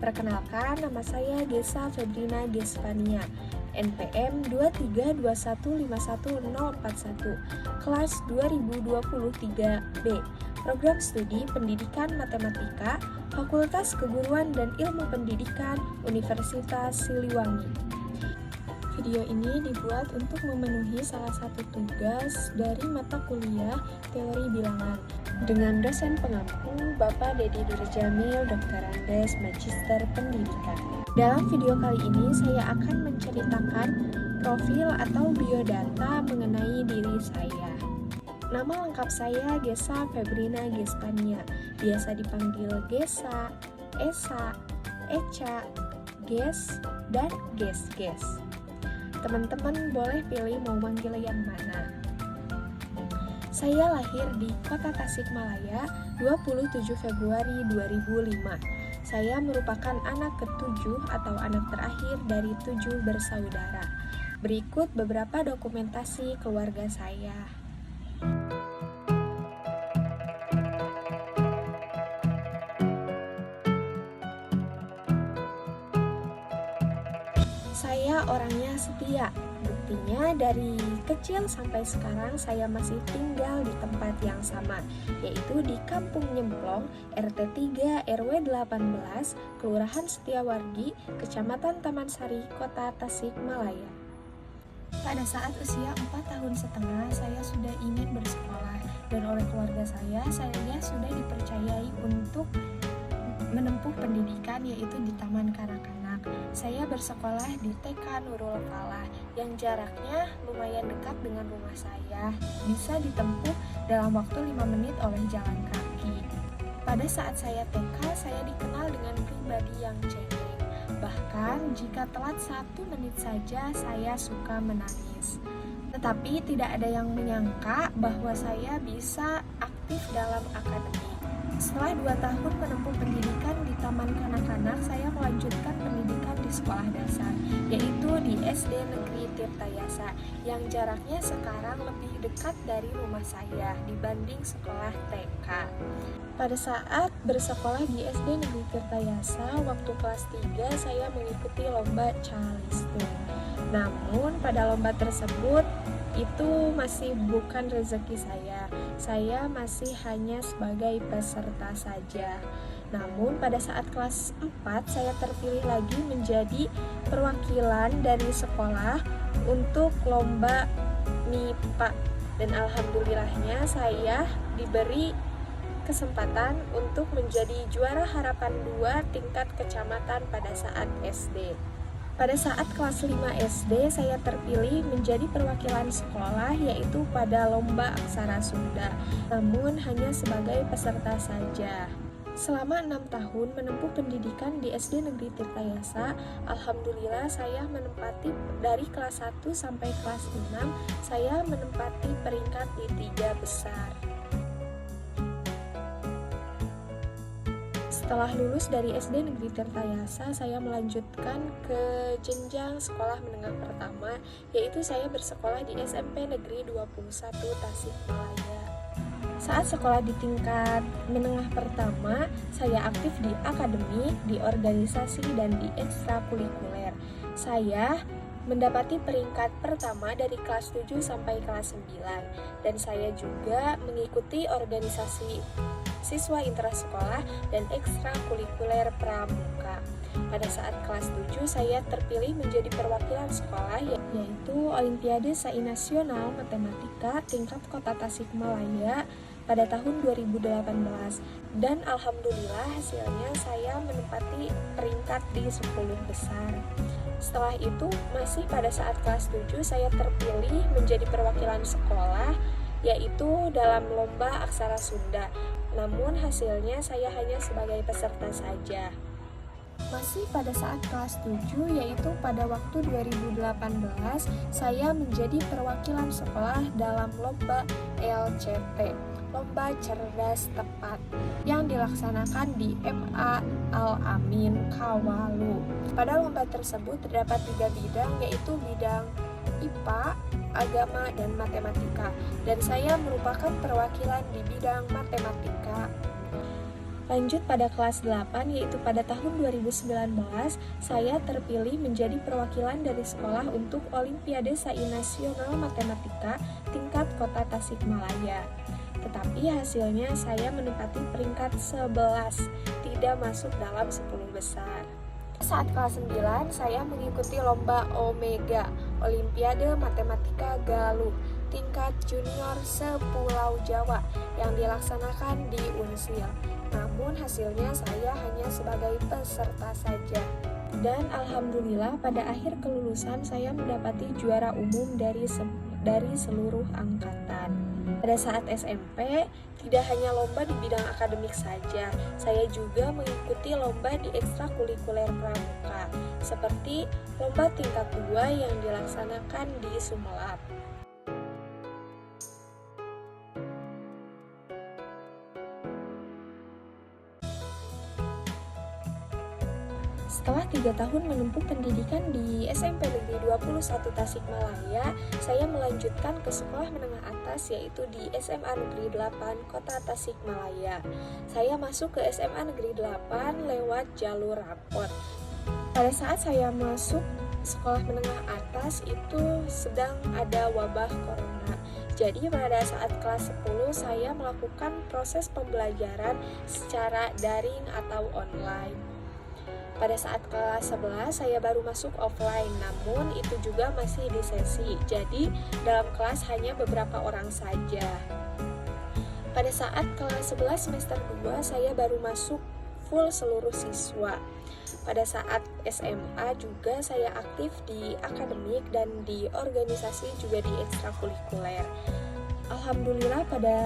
Perkenalkan, nama saya Gesa Febrina Gespania, NPM 232151041, kelas 2023B, Program Studi Pendidikan Matematika, Fakultas Keguruan dan Ilmu Pendidikan, Universitas Siliwangi. Video ini dibuat untuk memenuhi salah satu tugas dari mata kuliah Teori Bilangan dengan dosen pengampu Bapak Dedi Nurjamil, Dr. Andes, Magister Pendidikan. Dalam video kali ini saya akan menceritakan profil atau biodata mengenai diri saya. Nama lengkap saya Gesa Febrina Gespania, biasa dipanggil Gesa, Esa, Eca, Ges, dan Ges. Teman-teman boleh pilih mau manggil yang mana. Saya lahir di Kota Tasikmalaya 27 Februari 2005. Saya merupakan anak ketujuh atau anak terakhir dari 7 bersaudara. Berikut beberapa dokumentasi keluarga saya. Saya orangnya setia. Buktinya dari kecil sampai sekarang saya masih tinggal di tempat yang sama, yaitu di Kampung Nyemplong, RT 3 RW 18, Kelurahan Setiawardi, Kecamatan Taman Sari, Kota Tasikmalaya. Pada saat usia 4,5 tahun saya sudah ingin bersekolah, dan oleh keluarga saya sudah dipercayai untuk menempuh pendidikan yaitu di Taman Kanak-Kanak. Saya bersekolah di TK Nurul Falah yang jaraknya lumayan dekat dengan rumah saya, bisa ditempuh dalam waktu 5 menit oleh jalan kaki. Pada saat saya TK, saya dikenal dengan pribadi yang cengeng. Bahkan jika telat 1 menit saja saya suka menangis. Tetapi tidak ada yang menyangka bahwa saya bisa aktif dalam akademik. Setelah 2 tahun menempuh pendidikan di Taman Kanak-Kanak, saya melanjutkan pendidikan di sekolah dasar, yaitu di SD Negeri Tirtayasa, yang jaraknya sekarang lebih dekat dari rumah saya dibanding sekolah TK. Pada saat bersekolah di SD Negeri Tirtayasa, waktu kelas 3 saya mengikuti lomba Calistung. Namun pada lomba tersebut itu masih bukan rezeki saya masih hanya sebagai peserta saja. Namun pada saat kelas 4 saya terpilih lagi menjadi perwakilan dari sekolah untuk lomba MIPA, dan alhamdulillahnya saya diberi kesempatan untuk menjadi juara harapan 2 tingkat kecamatan pada saat SD. Pada saat kelas 5 SD, saya terpilih menjadi perwakilan sekolah yaitu pada lomba aksara Sunda, namun hanya sebagai peserta saja. Selama 6 tahun menempuh pendidikan di SD Negeri Tirtayasa, alhamdulillah saya menempati dari kelas 1 sampai kelas 6, saya menempati peringkat di 3 besar. Setelah lulus dari SD Negeri Tirtayasa, saya melanjutkan ke jenjang sekolah menengah pertama, yaitu saya bersekolah di SMP Negeri 21 Tasikmalaya. Saat sekolah di tingkat menengah pertama, saya aktif di akademik, di organisasi, dan di ekstrakurikuler. Saya mendapati peringkat pertama dari kelas 7 sampai kelas 9, dan saya juga mengikuti organisasi siswa intrasekolah dan ekstrakurikuler pramuka. Pada saat kelas 7 saya terpilih menjadi perwakilan sekolah yaitu Olimpiade SAI Nasional Matematika tingkat Kota Tasikmalaya pada tahun 2018, dan alhamdulillah hasilnya saya menempati peringkat di 10 besar. Setelah itu masih pada saat kelas 7 saya terpilih menjadi perwakilan sekolah yaitu dalam lomba aksara Sunda. Namun hasilnya saya hanya sebagai peserta saja. Masih pada saat kelas 7 yaitu pada waktu 2018 saya menjadi perwakilan sekolah dalam lomba LCT, Lomba Cerdas Tepat, yang dilaksanakan di MA Al-Amin Kawalu. Pada lomba tersebut terdapat 3 bidang yaitu bidang IPA, agama, dan matematika, dan saya merupakan perwakilan di bidang matematika. Lanjut pada kelas 8, yaitu pada tahun 2019, saya terpilih menjadi perwakilan dari sekolah untuk Olimpiade Sainasional Matematika tingkat Kota Tasikmalaya. Tetapi hasilnya saya menempati peringkat 11, tidak masuk dalam 10 besar. Saat kelas 9, saya mengikuti lomba Omega, Olimpiade Matematika Galuh, tingkat junior se-Pulau Jawa yang dilaksanakan di Unsil. Namun hasilnya saya hanya sebagai peserta saja. Dan alhamdulillah pada akhir kelulusan saya mendapati juara umum dari seluruh angkatan. Pada saat SMP, tidak hanya lomba di bidang akademik saja, saya juga mengikuti lomba di ekstrakurikuler pramuka, seperti lomba tingkat 2 yang dilaksanakan di Sumelap. Setelah 3 tahun menempuh pendidikan di SMP Negeri 21 Tasikmalaya, saya melanjutkan ke sekolah menengah atas yaitu di SMA Negeri 8 Kota Tasikmalaya. Saya masuk ke SMA Negeri 8 lewat jalur rapot. Pada saat saya masuk sekolah menengah atas itu sedang ada wabah corona. Jadi pada saat kelas 10 saya melakukan proses pembelajaran secara daring atau online. Pada saat kelas 11 saya baru masuk offline, namun itu juga masih di sesi. Jadi dalam kelas hanya beberapa orang saja. Pada saat kelas 11 semester 2 saya baru masuk full seluruh siswa. Pada saat SMA juga saya aktif di akademik dan di organisasi juga di ekstrakurikuler. Alhamdulillah pada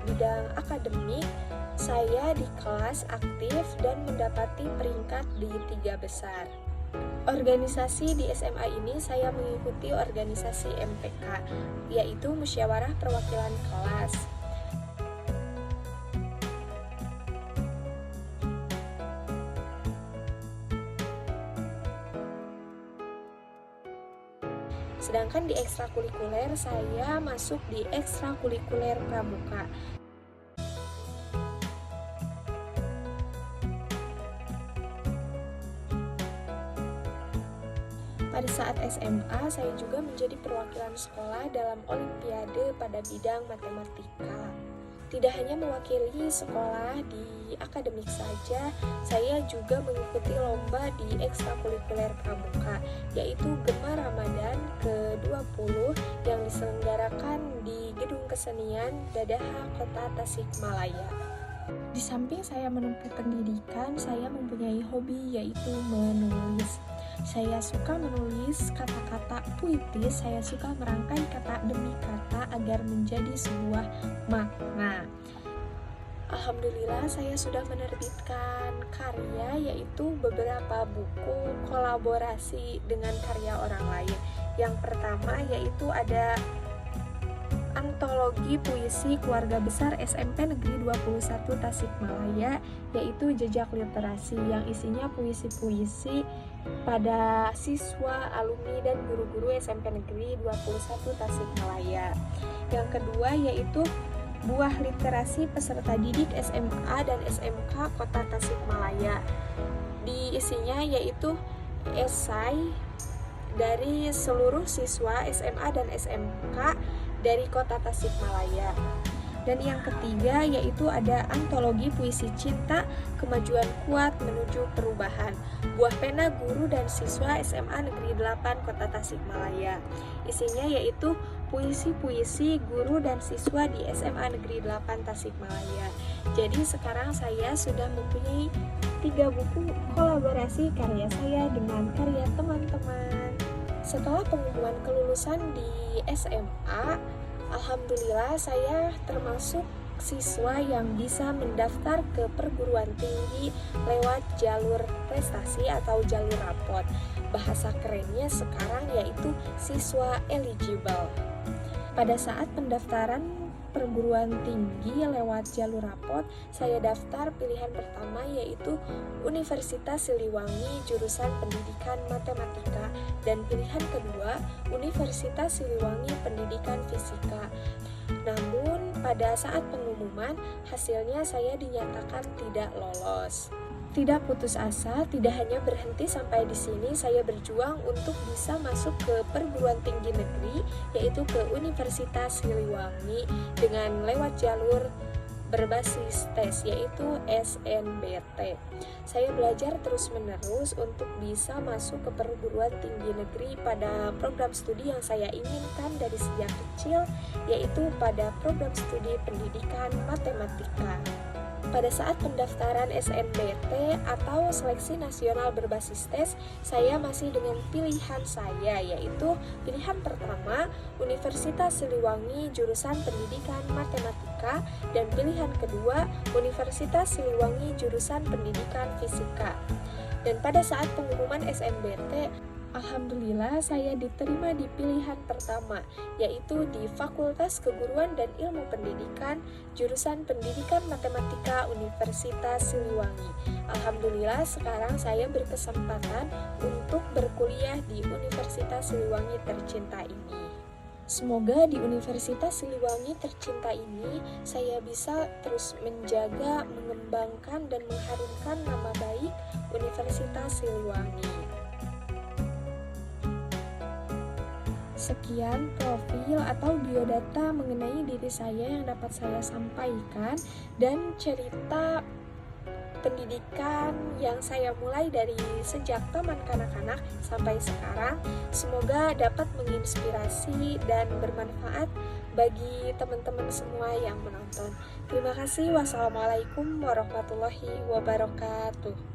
bidang akademik saya di kelas aktif dan mendapati peringkat di 3 besar. Organisasi di SMA ini saya mengikuti organisasi MPK, yaitu Musyawarah Perwakilan Kelas. Sedangkan di ekstrakurikuler saya masuk di ekstrakurikuler pramuka. Pada saat SMA, saya juga menjadi perwakilan sekolah dalam Olimpiade pada bidang matematika. Tidak hanya mewakili sekolah di akademik saja, saya juga mengikuti lomba di ekstrakurikuler pramuka, yaitu Gema Ramadan ke-20 yang diselenggarakan di Gedung Kesenian Dadaha Kota Tasikmalaya. Di samping saya menempuh pendidikan, saya mempunyai hobi yaitu menulis. Saya suka menulis kata-kata puitis, saya suka merangkai kata demi kata agar menjadi sebuah makna. Alhamdulillah saya sudah menerbitkan karya yaitu beberapa buku kolaborasi dengan karya orang lain. Yang pertama yaitu ada antologi puisi keluarga besar SMP Negeri 21 Tasikmalaya, yaitu Jejak Literasi, yang isinya puisi-puisi pada siswa, alumni, dan guru-guru SMP Negeri 21 Tasikmalaya. Yang kedua yaitu Buah Literasi Peserta Didik SMA dan SMK Kota Tasikmalaya. Di isinya yaitu esai dari seluruh siswa SMA dan SMK dari Kota Tasikmalaya. Dan yang ketiga yaitu ada antologi puisi cinta, kemajuan kuat menuju perubahan, Buah Pena Guru dan Siswa SMA Negeri 8 Kota Tasikmalaya. Isinya yaitu puisi-puisi guru dan siswa di SMA Negeri 8 Tasikmalaya. Jadi sekarang saya sudah mempunyai 3 buku kolaborasi karya saya dengan karya teman-teman. Setelah pengumuman kelulusan di SMA, alhamdulillah saya termasuk siswa yang bisa mendaftar ke perguruan tinggi lewat jalur prestasi atau jalur rapot. Bahasa kerennya sekarang yaitu siswa eligible. Pada saat pendaftaran perguruan tinggi lewat jalur rapot, saya daftar pilihan pertama yaitu Universitas Siliwangi jurusan Pendidikan Matematika, dan pilihan kedua Universitas Siliwangi Pendidikan Fisika. Namun pada saat pengumuman, hasilnya saya dinyatakan tidak lolos. Tidak putus asa, tidak hanya berhenti sampai di sini, saya berjuang untuk bisa masuk ke perguruan tinggi negeri, yaitu ke Universitas Siliwangi dengan lewat jalur berbasis tes, yaitu SNBT. Saya belajar terus-menerus untuk bisa masuk ke perguruan tinggi negeri pada program studi yang saya inginkan dari sejak kecil, yaitu pada program studi pendidikan matematika. Pada saat pendaftaran SNBT atau seleksi nasional berbasis tes, saya masih dengan pilihan saya, yaitu pilihan pertama Universitas Siliwangi jurusan pendidikan matematika, dan pilihan kedua Universitas Siliwangi jurusan pendidikan fisika. Dan pada saat pengumuman SNBT, alhamdulillah saya diterima di pilihan pertama, yaitu di Fakultas Keguruan dan Ilmu Pendidikan, jurusan Pendidikan Matematika Universitas Siliwangi. Alhamdulillah sekarang saya berkesempatan untuk berkuliah di Universitas Siliwangi tercinta ini. Semoga di Universitas Siliwangi tercinta ini saya bisa terus menjaga, mengembangkan, dan mengharumkan nama baik Universitas Siliwangi. Sekian profil atau biodata mengenai diri saya yang dapat saya sampaikan, dan cerita pendidikan yang saya mulai dari sejak taman kanak-kanak sampai sekarang. Semoga dapat menginspirasi dan bermanfaat bagi teman-teman semua yang menonton. Terima kasih. Wassalamualaikum warahmatullahi wabarakatuh.